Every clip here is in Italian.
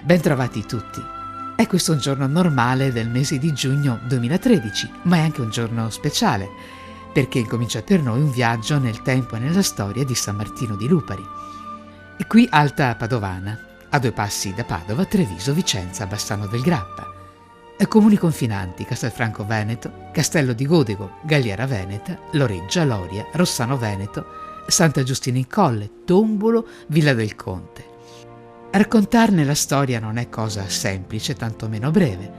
Bentrovati tutti. È questo un giorno normale del mese di giugno 2013, ma è anche un giorno speciale, perché incomincia per noi un viaggio nel tempo e nella storia di San Martino di Lupari. E qui Alta Padovana, a 2 passi da Padova, Treviso, Vicenza, Bassano del Grappa. Comuni confinanti: Castelfranco Veneto, Castello di Godego, Galliera Veneta, Loreggia, Loria, Rossano Veneto, Santa Giustina in Colle, Tombolo, Villa del Conte. Raccontarne la storia non è cosa semplice, tantomeno breve.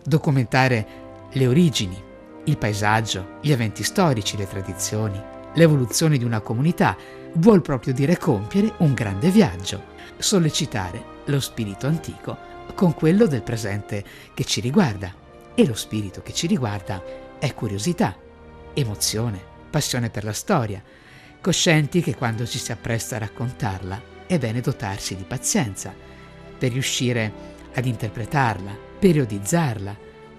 Documentare le origini, il paesaggio, gli eventi storici, le tradizioni, l'evoluzione di una comunità vuol proprio dire compiere un grande viaggio, sollecitare lo spirito antico con quello del presente che ci riguarda. E lo spirito che ci riguarda è curiosità, emozione, passione per la storia, coscienti che quando ci si appresta a raccontarla è bene dotarsi di pazienza per riuscire ad interpretarla, periodizzarla,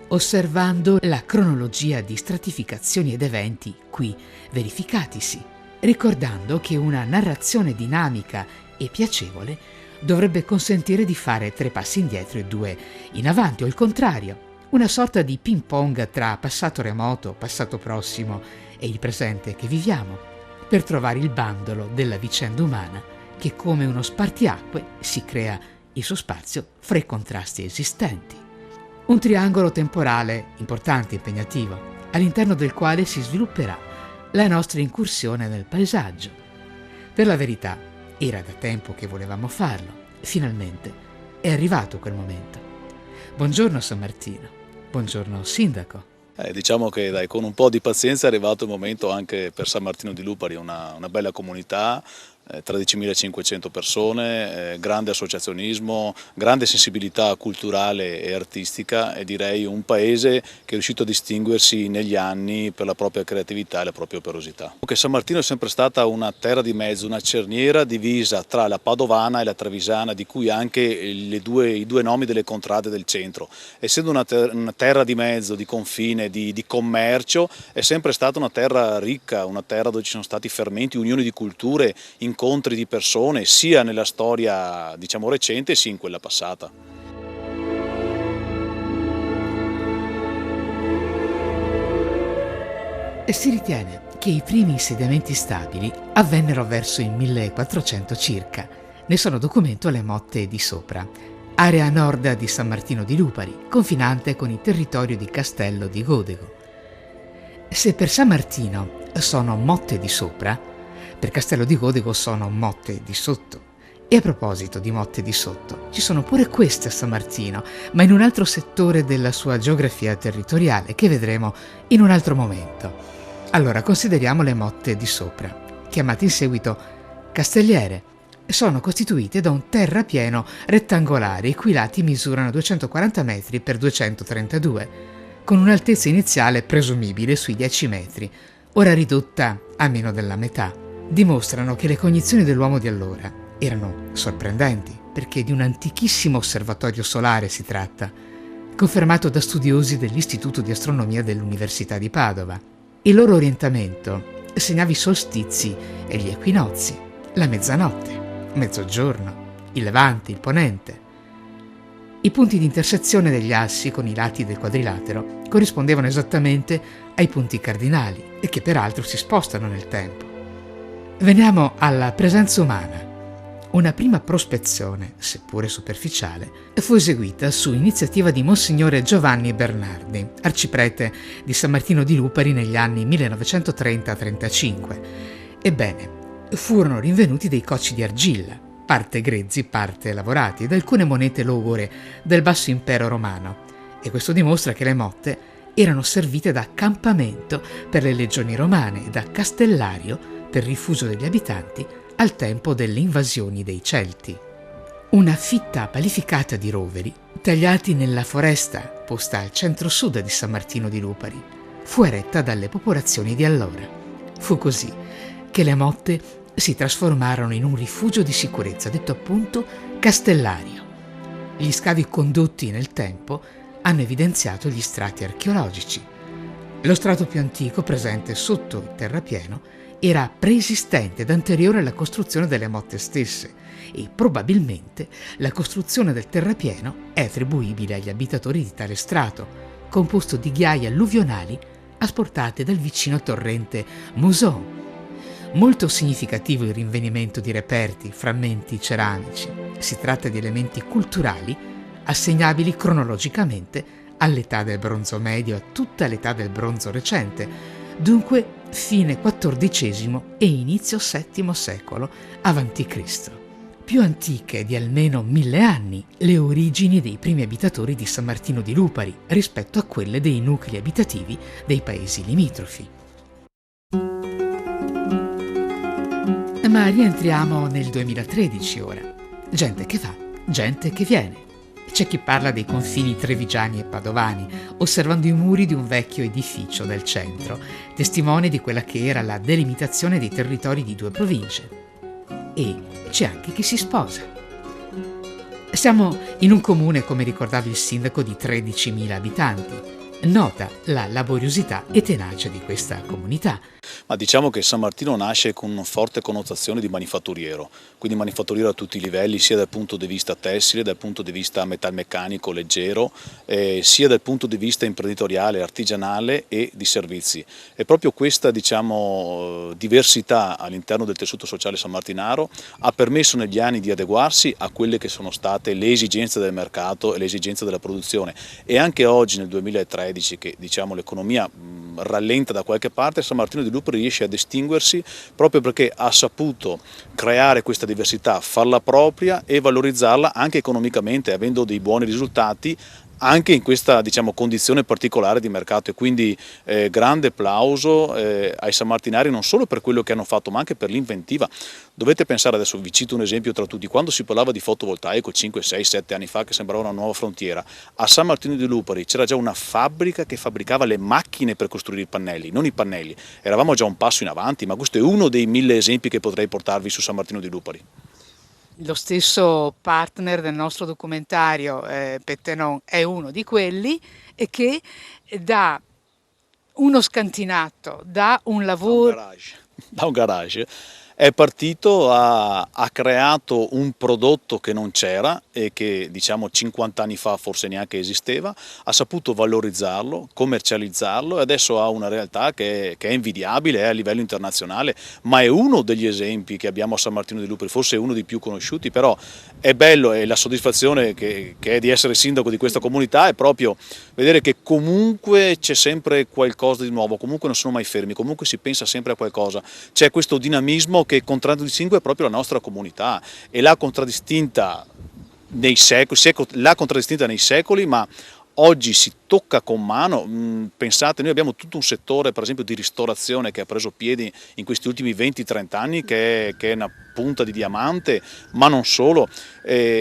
osservando la cronologia di stratificazioni ed eventi qui verificatisi, ricordando che una narrazione dinamica e piacevole dovrebbe consentire di fare 3 passi indietro e 2 in avanti, o il contrario, una sorta di ping pong tra passato remoto, passato prossimo e il presente che viviamo, per trovare il bandolo della vicenda umana che, come uno spartiacque, si crea il suo spazio fra i contrasti esistenti. Un triangolo temporale importante e impegnativo, all'interno del quale si svilupperà la nostra incursione nel paesaggio. Per la verità, era da tempo che volevamo farlo. Finalmente è arrivato quel momento. Buongiorno San Martino, buongiorno Sindaco. Diciamo che con un po' di pazienza è arrivato il momento anche per San Martino di Lupari, una bella comunità, 13.500 persone, grande associazionismo, grande sensibilità culturale e artistica, e direi un paese che è riuscito a distinguersi negli anni per la propria creatività e la propria operosità. San Martino è sempre stata una terra di mezzo, una cerniera divisa tra la padovana e la trevisana, di cui anche i due nomi delle contrade del centro. Essendo una terra di mezzo, di confine, di commercio, è sempre stata una terra ricca, una terra dove ci sono stati fermenti, unioni di culture, incontri di persone, sia nella storia recente sia in quella passata. E si ritiene che i primi insediamenti stabili avvennero verso il 1400 circa. Ne sono documento le motte di sopra, area a nord di San Martino di Lupari, confinante con il territorio di Castello di Godego. Se per San Martino sono motte di sopra, per Castello di Godego sono motte di sotto. E a proposito di motte di sotto, ci sono pure queste a San Martino, ma in un altro settore della sua geografia territoriale, che vedremo in un altro momento. Allora, consideriamo le motte di sopra, chiamate in seguito castelliere. Sono costituite da un terrapieno rettangolare, i cui lati misurano 240 metri per 232, con un'altezza iniziale presumibile sui 10 metri, ora ridotta a meno della metà. Dimostrano che le cognizioni dell'uomo di allora erano sorprendenti, perché di un antichissimo osservatorio solare si tratta, confermato da studiosi dell'Istituto di Astronomia dell'Università di Padova. Il loro orientamento segnava i solstizi e gli equinozi, la mezzanotte, mezzogiorno, il levante, il ponente. I punti di intersezione degli assi con i lati del quadrilatero corrispondevano esattamente ai punti cardinali, e che peraltro si spostano nel tempo. Veniamo alla presenza umana. Una prima prospezione, seppure superficiale, fu eseguita su iniziativa di Monsignore Giovanni Bernardi, arciprete di San Martino di Lupari negli anni 1930-35. Ebbene, furono rinvenuti dei cocci di argilla, parte grezzi, parte lavorati, ed alcune monete logore del Basso Impero Romano, e questo dimostra che le motte erano servite da accampamento per le legioni romane e da castellario per rifugio degli abitanti al tempo delle invasioni dei Celti. Una fitta palificata di roveri, tagliati nella foresta posta al centro-sud di San Martino di Lupari, fu eretta dalle popolazioni di allora. Fu così che le motte si trasformarono in un rifugio di sicurezza, detto appunto castellario. Gli scavi condotti nel tempo hanno evidenziato gli strati archeologici. Lo strato più antico, presente sotto il terrapieno, era preesistente ed anteriore alla costruzione delle motte stesse e probabilmente la costruzione del terrapieno è attribuibile agli abitatori di tale strato, composto di ghiaie alluvionali asportate dal vicino torrente Mouzon. Molto significativo il rinvenimento di reperti, frammenti ceramici. Si tratta di elementi culturali assegnabili cronologicamente all'età del bronzo medio, a tutta l'età del bronzo recente, dunque fine XIV e inizio VII secolo a.C. Più antiche di almeno 1000 anni le origini dei primi abitatori di San Martino di Lupari rispetto a quelle dei nuclei abitativi dei paesi limitrofi. Ma rientriamo nel 2013 ora. Gente che va, gente che viene. C'è chi parla dei confini trevigiani e padovani, osservando i muri di un vecchio edificio del centro, testimone di quella che era la delimitazione dei territori di due province. E c'è anche chi si sposa. Siamo in un comune, come ricordava il sindaco, di 13.000 abitanti. Nota la laboriosità e tenacia di questa comunità. Ma diciamo che San Martino nasce con una forte connotazione di manifatturiero, quindi manifatturiero a tutti i livelli, sia dal punto di vista tessile, dal punto di vista metalmeccanico leggero, sia dal punto di vista imprenditoriale, artigianale e di servizi. E proprio questa diversità all'interno del tessuto sociale sanmartinaro ha permesso negli anni di adeguarsi a quelle che sono state le esigenze del mercato e le esigenze della produzione. E anche oggi nel 2013, che l'economia rallenta da qualche parte, San Martino di Lupari riesce a distinguersi proprio perché ha saputo creare questa diversità, farla propria e valorizzarla anche economicamente, avendo dei buoni risultati anche in questa condizione particolare di mercato. E quindi grande plauso ai sanmartinari, non solo per quello che hanno fatto ma anche per l'inventiva. Dovete pensare, adesso vi cito un esempio tra tutti, quando si parlava di fotovoltaico 5, 6, 7 anni fa, che sembrava una nuova frontiera, a San Martino di Lupari c'era già una fabbrica che fabbricava le macchine per costruire i pannelli, non i pannelli. Eravamo già un passo in avanti, ma questo è uno dei 1000 esempi che potrei portarvi su San Martino di Lupari. Lo stesso partner del nostro documentario, Pettenon, è uno di quelli e che dà uno scantinato, dà un lavoro. Da un garage. È partito, ha creato un prodotto che non c'era e che 50 anni fa forse neanche esisteva, ha saputo valorizzarlo, commercializzarlo e adesso ha una realtà che è invidiabile, è a livello internazionale, ma è uno degli esempi che abbiamo a San Martino di Lupari, forse uno dei più conosciuti, però è bello e la soddisfazione che è di essere sindaco di questa comunità è proprio vedere che comunque c'è sempre qualcosa di nuovo, comunque non sono mai fermi, comunque si pensa sempre a qualcosa, c'è questo dinamismo che contraddistingue proprio la nostra comunità e l'ha contraddistinta nei secoli, ma oggi si tocca con mano. Pensate, noi abbiamo tutto un settore per esempio di ristorazione che ha preso piedi in questi ultimi 20-30 anni che è una punta di diamante, ma non solo,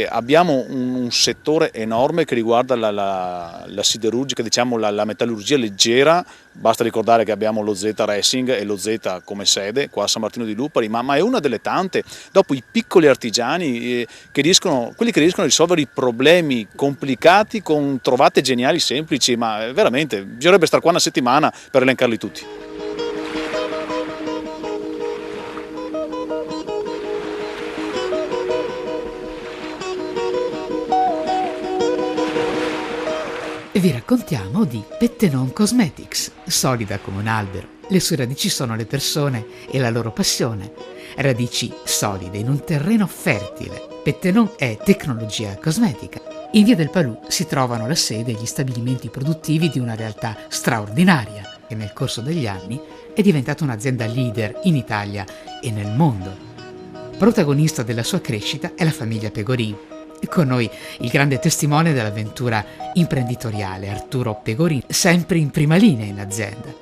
abbiamo un settore enorme che riguarda la siderurgica, la metallurgia leggera. Basta ricordare che abbiamo lo Z Racing e lo Z come sede qua a San Martino di Lupari, ma è una delle tante. Dopo i piccoli artigiani, quelli che riescono a risolvere i problemi complicati con trovate geniali semplici, ma veramente bisognerebbe stare qua una settimana per elencarli tutti. Vi raccontiamo di Pettenon Cosmetics, solida come un albero. Le sue radici sono le persone e la loro passione. Radici solide in un terreno fertile. Pettenon è tecnologia cosmetica. In via del Palù si trovano la sede e gli stabilimenti produttivi di una realtà straordinaria che nel corso degli anni è diventata un'azienda leader in Italia e nel mondo. Protagonista della sua crescita è la famiglia Pegorin. Con noi il grande testimone dell'avventura imprenditoriale, Arturo Pegorin, sempre in prima linea in azienda.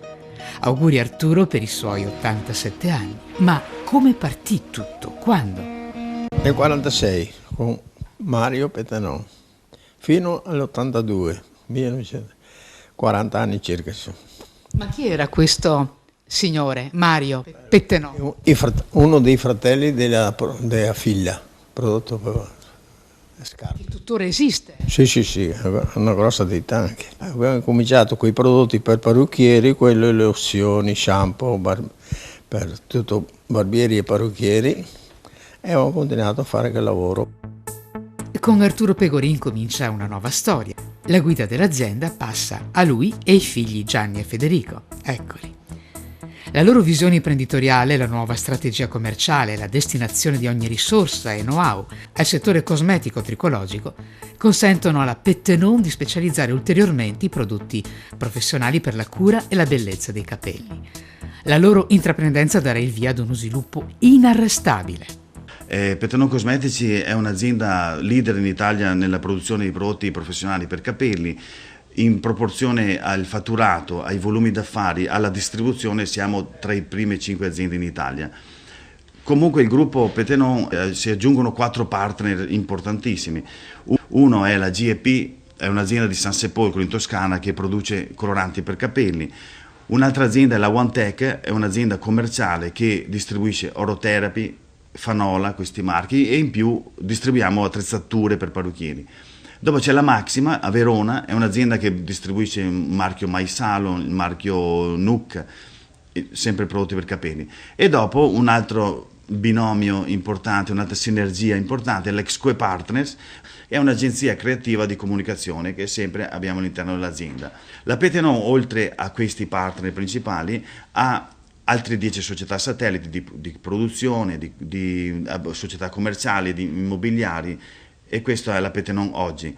Auguri Arturo per i suoi 87 anni. Ma come partì tutto? Quando? Nel 46 con Mario Pettenon fino all'82, 40 anni circa. Ma chi era questo signore, Mario Pettenon? Uno dei fratelli della figlia, prodotto per scarpe. Che tuttora esiste? Sì, una grossa ditta anche. Abbiamo cominciato con i prodotti per parrucchieri, le lozioni, shampoo, per tutto barbieri e parrucchieri e ho continuato a fare quel lavoro. Con Arturo Pegorin comincia una nuova storia. La guida dell'azienda passa a lui e ai figli Gianni e Federico. Eccoli. La loro visione imprenditoriale, la nuova strategia commerciale, la destinazione di ogni risorsa e know-how al settore cosmetico tricologico consentono alla Pettenon di specializzare ulteriormente i prodotti professionali per la cura e la bellezza dei capelli. La loro intraprendenza darà il via ad uno sviluppo inarrestabile. Pettenon Cosmetici è un'azienda leader in Italia nella produzione di prodotti professionali per capelli. In proporzione al fatturato, ai volumi d'affari, alla distribuzione siamo tra i prime 5 aziende in Italia. Comunque il gruppo Pettenon si aggiungono 4 partner importantissimi. Uno è la GEP, è un'azienda di San Sepolcro in Toscana che produce coloranti per capelli. Un'altra azienda è la OneTech, è un'azienda commerciale che distribuisce Orotherapy, Fanola, questi marchi, e in più distribuiamo attrezzature per parrucchieri. Dopo c'è la Maxima a Verona, è un'azienda che distribuisce il marchio Maisalo, il marchio Nook, sempre prodotti per capelli. E dopo un altro binomio importante, un'altra sinergia importante è l'Exque Partners, è un'agenzia creativa di comunicazione che sempre abbiamo all'interno dell'azienda. La Pettenon, oltre a questi partner principali, ha altre 10 società satelliti di produzione, di società commerciali, di immobiliari, e questa è la Pettenon oggi.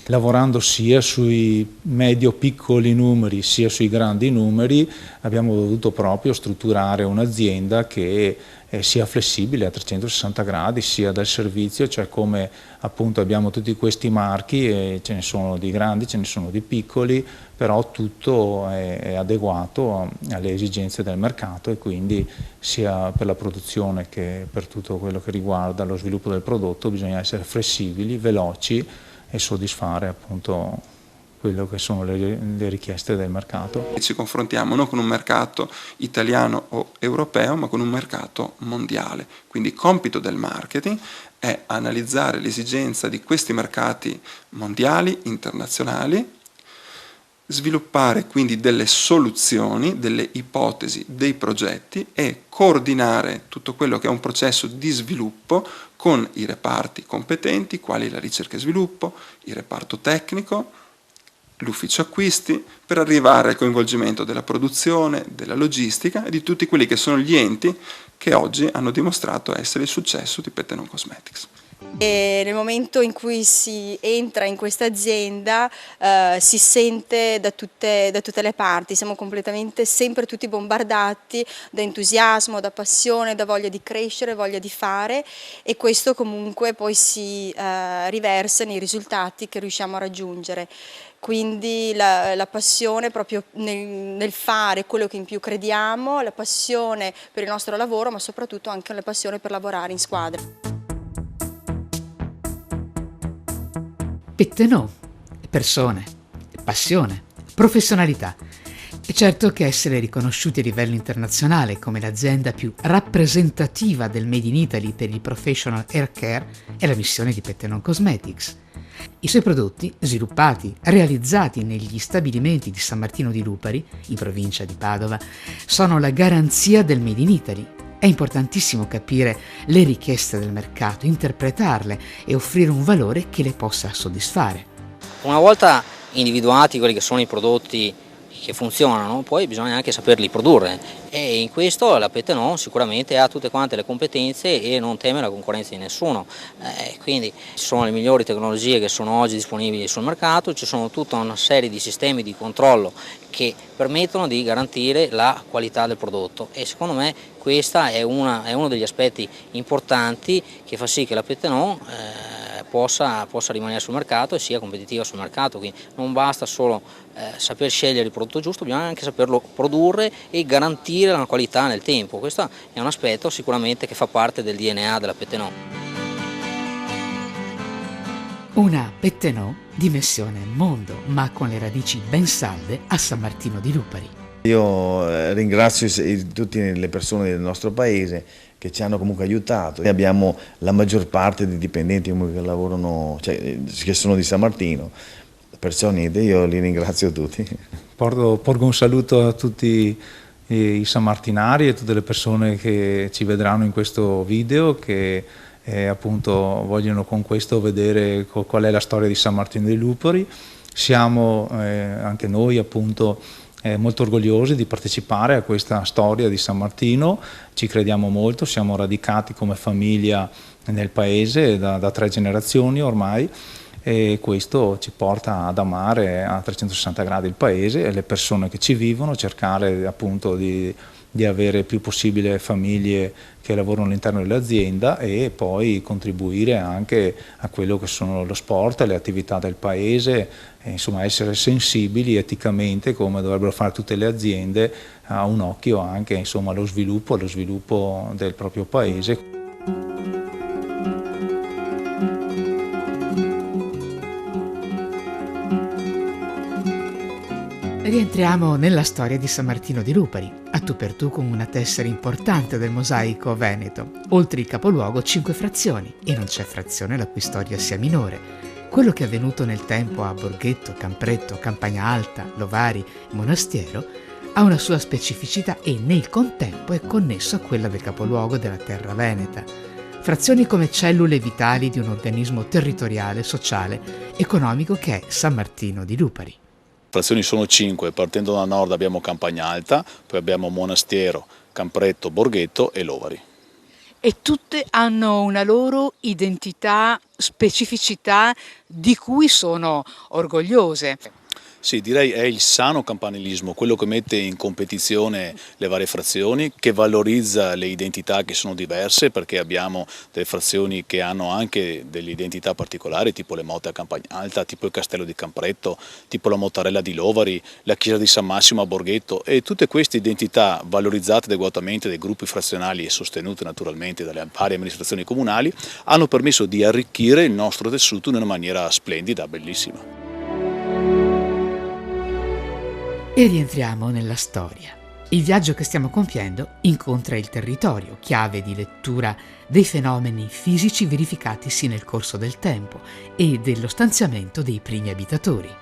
Lavorando sia sui medio-piccoli numeri sia sui grandi numeri abbiamo dovuto proprio strutturare un'azienda che sia flessibile a 360 gradi, sia dal servizio, cioè come appunto abbiamo tutti questi marchi e ce ne sono di grandi, ce ne sono di piccoli, però tutto è adeguato alle esigenze del mercato e quindi sia per la produzione che per tutto quello che riguarda lo sviluppo del prodotto bisogna essere flessibili, veloci e soddisfare appunto quello che sono le richieste del mercato. Ci confrontiamo non con un mercato italiano o europeo, ma con un mercato mondiale. Quindi il compito del marketing è analizzare l'esigenza di questi mercati mondiali, internazionali, sviluppare quindi delle soluzioni, delle ipotesi, dei progetti e coordinare tutto quello che è un processo di sviluppo con i reparti competenti, quali la ricerca e sviluppo, il reparto tecnico, l'ufficio acquisti, per arrivare al coinvolgimento della produzione, della logistica e di tutti quelli che sono gli enti che oggi hanno dimostrato essere il successo di Pettenon Cosmetics. E nel momento in cui si entra in questa azienda si sente da tutte le parti, siamo completamente sempre tutti bombardati da entusiasmo, da passione, da voglia di crescere, voglia di fare, e questo comunque poi si riversa nei risultati che riusciamo a raggiungere. Quindi la passione proprio nel fare quello che in più crediamo, la passione per il nostro lavoro, ma soprattutto anche la passione per lavorare in squadra. Pettenon, persone, passione, professionalità. È certo che essere riconosciuti a livello internazionale come l'azienda più rappresentativa del Made in Italy per il professional hair care è la missione di Pettenon Cosmetics. I suoi prodotti, sviluppati, realizzati negli stabilimenti di San Martino di Lupari, in provincia di Padova, sono la garanzia del Made in Italy. È importantissimo capire le richieste del mercato, interpretarle e offrire un valore che le possa soddisfare. Una volta individuati quelli che sono i prodotti che funzionano, poi bisogna anche saperli produrre, e in questo la Pettenon sicuramente ha tutte quante le competenze e non teme la concorrenza di nessuno. Quindi ci sono le migliori tecnologie che sono oggi disponibili sul mercato, ci sono tutta una serie di sistemi di controllo che permettono di garantire la qualità del prodotto, e secondo me questo è uno degli aspetti importanti che fa sì che la Pettenon possa rimanere sul mercato e sia competitiva sul mercato. Quindi non basta solo saper scegliere il prodotto giusto, bisogna anche saperlo produrre e garantire la qualità nel tempo. Questo è un aspetto sicuramente che fa parte del DNA della Pettenon. Una Pettenon di missione mondo, ma con le radici ben salde a San Martino di Lupari. Io ringrazio tutte le persone del nostro paese che ci hanno comunque aiutato. Abbiamo la maggior parte dei dipendenti che lavorano, cioè, che sono di San Martino, perciò niente, io li ringrazio tutti. Porgo un saluto a tutti i sammartinari e tutte le persone che ci vedranno in questo video, che appunto vogliono con questo vedere qual è la storia di San Martino dei Lupari. Siamo anche noi appunto molto orgogliosi di partecipare a questa storia di San Martino, ci crediamo molto, siamo radicati come famiglia nel paese da 3 generazioni ormai, e questo ci porta ad amare a 360 gradi il paese e le persone che ci vivono, cercare appunto di avere il più possibile famiglie che lavorano all'interno dell'azienda e poi contribuire anche a quello che sono lo sport, le attività del paese, insomma essere sensibili eticamente, come dovrebbero fare tutte le aziende, a un occhio anche insomma allo sviluppo del proprio paese. Rientriamo nella storia di San Martino di Lupari, a tu per tu con una tessera importante del mosaico veneto. Oltre il capoluogo 5 frazioni, e non c'è frazione la cui storia sia minore. Quello che è avvenuto nel tempo a Borghetto, Campretto, Campagna Alta, Lovari e Monastiero ha una sua specificità e nel contempo è connesso a quella del capoluogo della terra veneta. Frazioni come cellule vitali di un organismo territoriale, sociale, economico che è San Martino di Lupari. Frazioni sono 5, partendo da nord abbiamo Campagna Alta, poi abbiamo Monastiero, Campretto, Borghetto e Lovari. E tutte hanno una loro identità, specificità di cui sono orgogliose. Sì, direi è il sano campanilismo, quello che mette in competizione le varie frazioni, che valorizza le identità che sono diverse, perché abbiamo delle frazioni che hanno anche delle identità particolari, tipo le motte a Campagna Alta, tipo il castello di Campretto, tipo la Mottarella di Lovari, la chiesa di San Massimo a Borghetto, e tutte queste identità valorizzate adeguatamente dai gruppi frazionali e sostenute naturalmente dalle varie amministrazioni comunali hanno permesso di arricchire il nostro tessuto in una maniera splendida, bellissima. E rientriamo nella storia. Il viaggio che stiamo compiendo incontra il territorio, chiave di lettura dei fenomeni fisici verificatisi nel corso del tempo e dello stanziamento dei primi abitatori.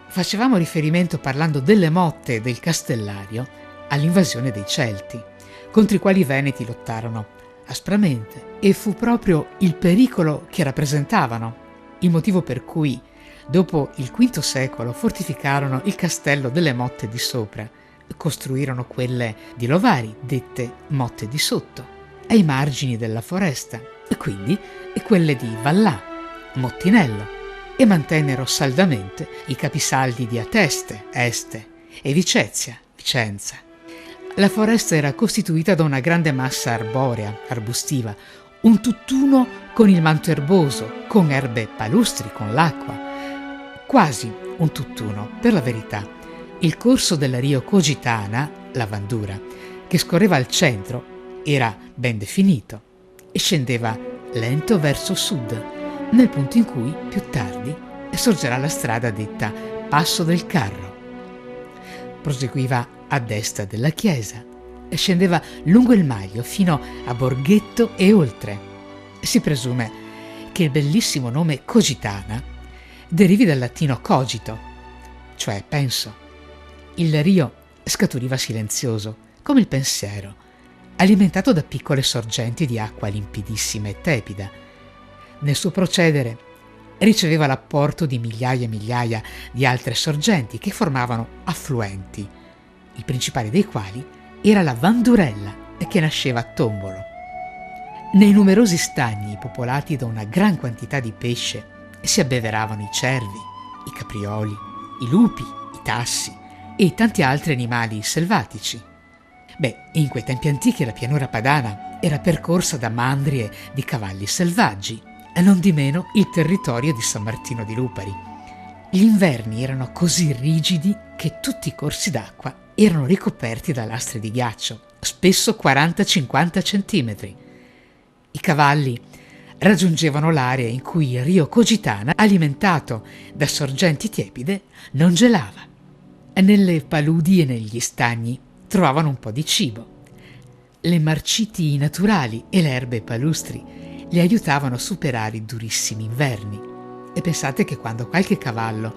Facevamo riferimento, parlando delle motte e del castellario, all'invasione dei Celti, contro i quali i Veneti lottarono aspramente, e fu proprio il pericolo che rappresentavano il motivo per cui dopo il V secolo fortificarono il castello delle Motte di Sopra, costruirono quelle di Lovari, dette Motte di Sotto, ai margini della foresta, e quindi quelle di Vallà, Mottinello, e mantennero saldamente i capisaldi di Ateste, Este, e Vicezia, Vicenza. La foresta era costituita da una grande massa arborea, arbustiva, un tutt'uno con il manto erboso, con erbe palustri, con l'acqua. Quasi un tutt'uno, per la verità. Il corso della Rio Cogitana, la Vandura, che scorreva al centro, era ben definito e scendeva lento verso sud, nel punto in cui, più tardi, sorgerà la strada detta Passo del Carro. Proseguiva a destra della chiesa e scendeva lungo il Maglio fino a Borghetto e oltre. Si presume che il bellissimo nome Cogitana derivi dal latino cogito, cioè penso. Il Rio scaturiva silenzioso, come il pensiero, alimentato da piccole sorgenti di acqua limpidissima e tepida. Nel suo procedere riceveva l'apporto di migliaia e migliaia di altre sorgenti che formavano affluenti, il principale dei quali era la Vandurella, che nasceva a Tombolo. Nei numerosi stagni popolati da una gran quantità di pesce si abbeveravano i cervi, i caprioli, i lupi, i tassi e tanti altri animali selvatici. In quei tempi antichi la pianura padana era percorsa da mandrie di cavalli selvaggi, e non di meno il territorio di San Martino di Lupari. Gli inverni erano così rigidi che tutti i corsi d'acqua erano ricoperti da lastre di ghiaccio, spesso 40-50 centimetri. I cavalli raggiungevano l'area in cui il Rio Cogitana, alimentato da sorgenti tiepide, non gelava. Nelle paludi e negli stagni trovavano un po' di cibo. Le marciti naturali e le erbe palustri li aiutavano a superare i durissimi inverni. E pensate che quando qualche cavallo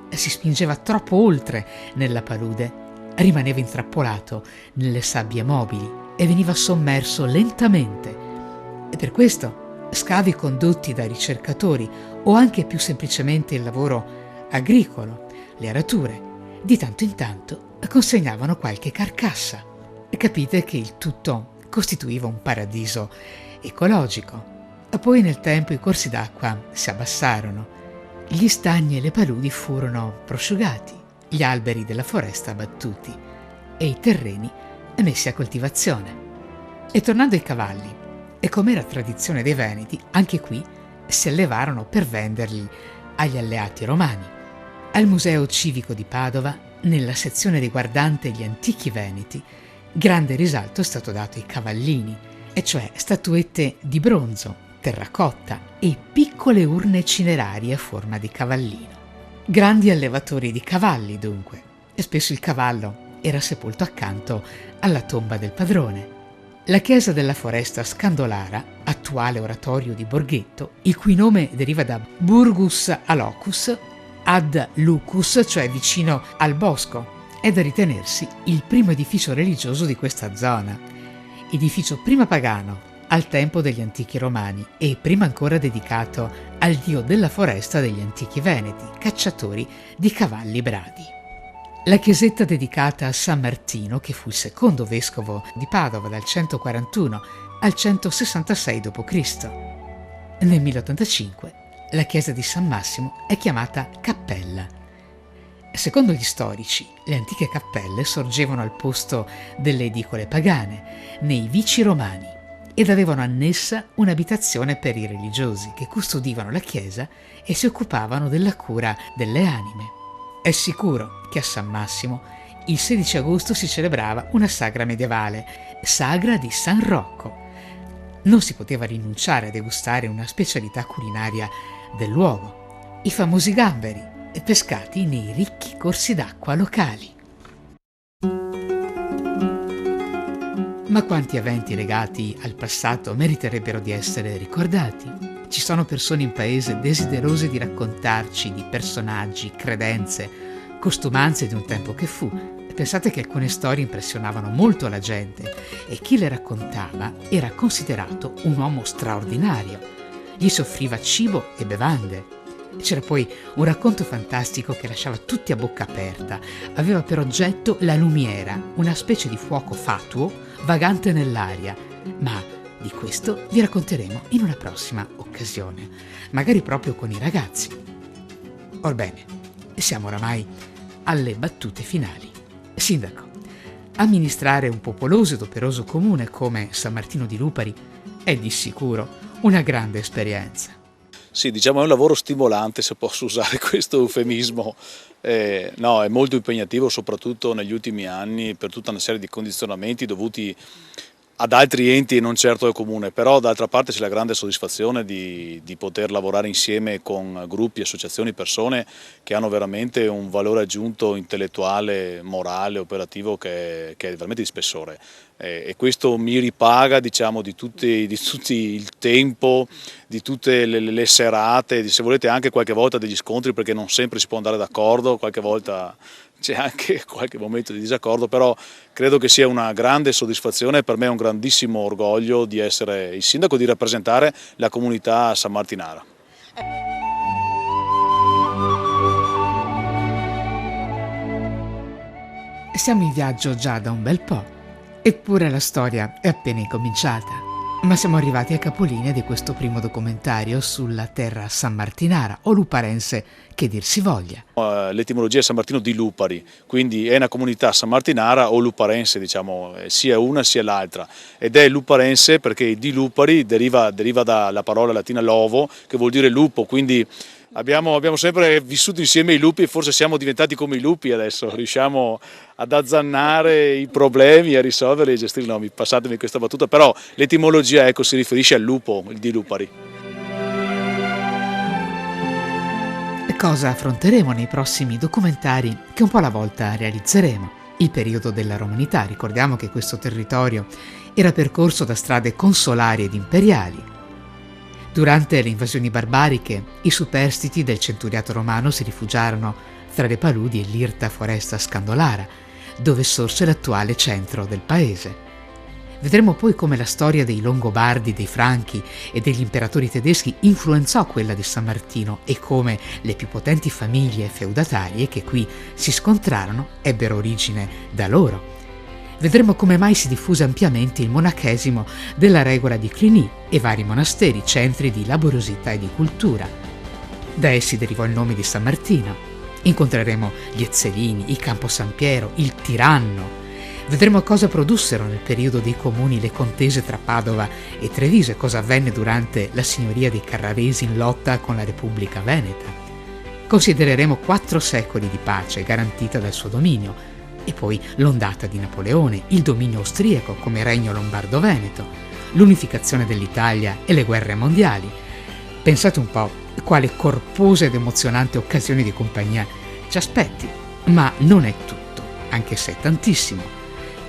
si spingeva troppo oltre nella palude, rimaneva intrappolato nelle sabbie mobili e veniva sommerso lentamente. E per questo scavi condotti da ricercatori o anche più semplicemente il lavoro agricolo, le arature, di tanto in tanto consegnavano qualche carcassa. Capite che il tutto costituiva un paradiso ecologico. Poi nel tempo i corsi d'acqua si abbassarono, gli stagni e le paludi furono prosciugati, gli alberi della foresta abbattuti e i terreni messi a coltivazione. E tornando ai cavalli, e come era tradizione dei Veneti, anche qui si allevarono per venderli agli alleati romani. Al Museo Civico di Padova, nella sezione riguardante gli antichi veneti, grande risalto è stato dato ai cavallini, e cioè statuette di bronzo, terracotta e piccole urne cinerarie a forma di cavallino. Grandi allevatori di cavalli, dunque, e spesso il cavallo era sepolto accanto alla tomba del padrone. La chiesa della foresta Scandolara, attuale oratorio di Borghetto, il cui nome deriva da Burgus Alocus, ad Lucus, cioè vicino al bosco, è da ritenersi il primo edificio religioso di questa zona, edificio prima pagano al tempo degli antichi romani e prima ancora dedicato al dio della foresta degli antichi veneti, cacciatori di cavalli bradi. La chiesetta dedicata a San Martino, che fu il secondo vescovo di Padova dal 141 al 166 d.C. Nel 1085 la chiesa di San Massimo è chiamata cappella. Secondo gli storici, le antiche cappelle sorgevano al posto delle edicole pagane, nei vici romani, ed avevano annessa un'abitazione per i religiosi che custodivano la chiesa e si occupavano della cura delle anime. È sicuro che a San Massimo il 16 agosto si celebrava una sagra medievale, sagra di San Rocco. Non si poteva rinunciare a degustare una specialità culinaria del luogo, i famosi gamberi, pescati nei ricchi corsi d'acqua locali. Ma quanti eventi legati al passato meriterebbero di essere ricordati? Ci sono persone in paese desiderose di raccontarci di personaggi, credenze, costumanze di un tempo che fu. Pensate che alcune storie impressionavano molto la gente e chi le raccontava era considerato un uomo straordinario. Gli si offriva cibo e bevande. C'era poi un racconto fantastico che lasciava tutti a bocca aperta. Aveva per oggetto la lumiera, una specie di fuoco fatuo vagante nell'aria, ma di questo vi racconteremo in una prossima occasione, magari proprio con i ragazzi. Orbene, siamo oramai alle battute finali. Sindaco, amministrare un popoloso ed operoso comune come San Martino di Lupari è di sicuro una grande esperienza. Sì, diciamo è un lavoro stimolante, se posso usare questo eufemismo. No, è molto impegnativo, soprattutto negli ultimi anni, per tutta una serie di condizionamenti dovuti ad altri enti e non certo al comune, però d'altra parte c'è la grande soddisfazione di poter lavorare insieme con gruppi, associazioni, persone che hanno veramente un valore aggiunto intellettuale, morale, operativo che è veramente di spessore. E questo mi ripaga, diciamo, di tutti il tempo, di tutte le serate, se volete anche qualche volta degli scontri, perché non sempre si può andare d'accordo, qualche volta c'è anche qualche momento di disaccordo, però credo che sia una grande soddisfazione, per me è un grandissimo orgoglio di essere il sindaco, di rappresentare la comunità sammartinara. Siamo in viaggio già da un bel po', eppure la storia è appena incominciata. Ma siamo arrivati a capolinea di questo primo documentario sulla terra sammartinara o luparense, che dir si voglia. L'etimologia è San Martino di Lupari, quindi è una comunità sammartinara o luparense, diciamo, sia una sia l'altra. Ed è luparense perché di Lupari deriva dalla parola latina lovo, che vuol dire lupo, quindi abbiamo sempre vissuto insieme i lupi e forse siamo diventati come i lupi adesso, riusciamo ad azzannare i problemi, a risolverli e gestirli. No, passatemi questa battuta, però l'etimologia, ecco, si riferisce al lupo, il di Lupari. Cosa affronteremo nei prossimi documentari che un po' alla volta realizzeremo? Il periodo della romanità, ricordiamo che questo territorio era percorso da strade consolari ed imperiali. Durante le invasioni barbariche, i superstiti del centuriato romano si rifugiarono tra le paludi e l'irta foresta scandolara. dove sorse l'attuale centro del paese. Vedremo poi come la storia dei Longobardi, dei Franchi e degli imperatori tedeschi influenzò quella di San Martino e come le più potenti famiglie feudatarie che qui si scontrarono ebbero origine da loro. Vedremo come mai si diffuse ampiamente il monachesimo della Regola di Cluny e vari monasteri, centri di laboriosità e di cultura. Da essi derivò il nome di San Martino. Incontreremo gli Ezzelini, il Campo San Piero, il Tiranno. Vedremo cosa produssero nel periodo dei comuni le contese tra Padova e Treviso e cosa avvenne durante la signoria dei Carraresi in lotta con la Repubblica Veneta. Considereremo 4 secoli di pace garantita dal suo dominio e poi l'ondata di Napoleone, il dominio austriaco come regno lombardo-veneto, l'unificazione dell'Italia e le guerre mondiali. Pensate un po' quale corposa ed emozionante occasione di compagnia ci aspetti, ma non è tutto, anche se è tantissimo.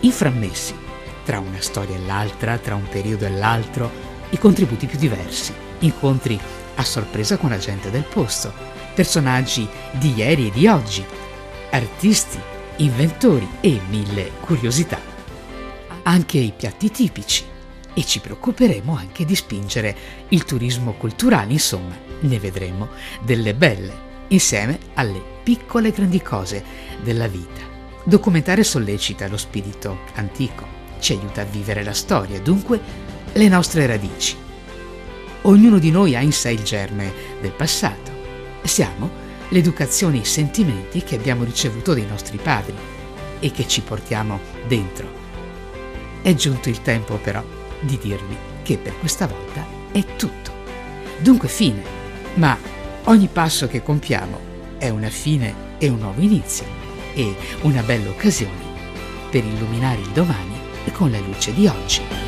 Inframmessi, tra una storia e l'altra, tra un periodo e l'altro, i contributi più diversi, incontri a sorpresa con la gente del posto, personaggi di ieri e di oggi, artisti, inventori e 1000 curiosità. Anche i piatti tipici, e ci preoccuperemo anche di spingere il turismo culturale, insomma, ne vedremo delle belle, insieme alle piccole grandi cose della vita. Documentare sollecita lo spirito antico, ci aiuta a vivere la storia, dunque le nostre radici. Ognuno di noi ha in sé il germe del passato. Siamo l'educazione e i sentimenti che abbiamo ricevuto dai nostri padri e che ci portiamo dentro. È giunto il tempo però di dirvi che per questa volta è tutto. Dunque fine, ma ogni passo che compiamo è una fine e un nuovo inizio. E una bella occasione per illuminare il domani con la luce di oggi.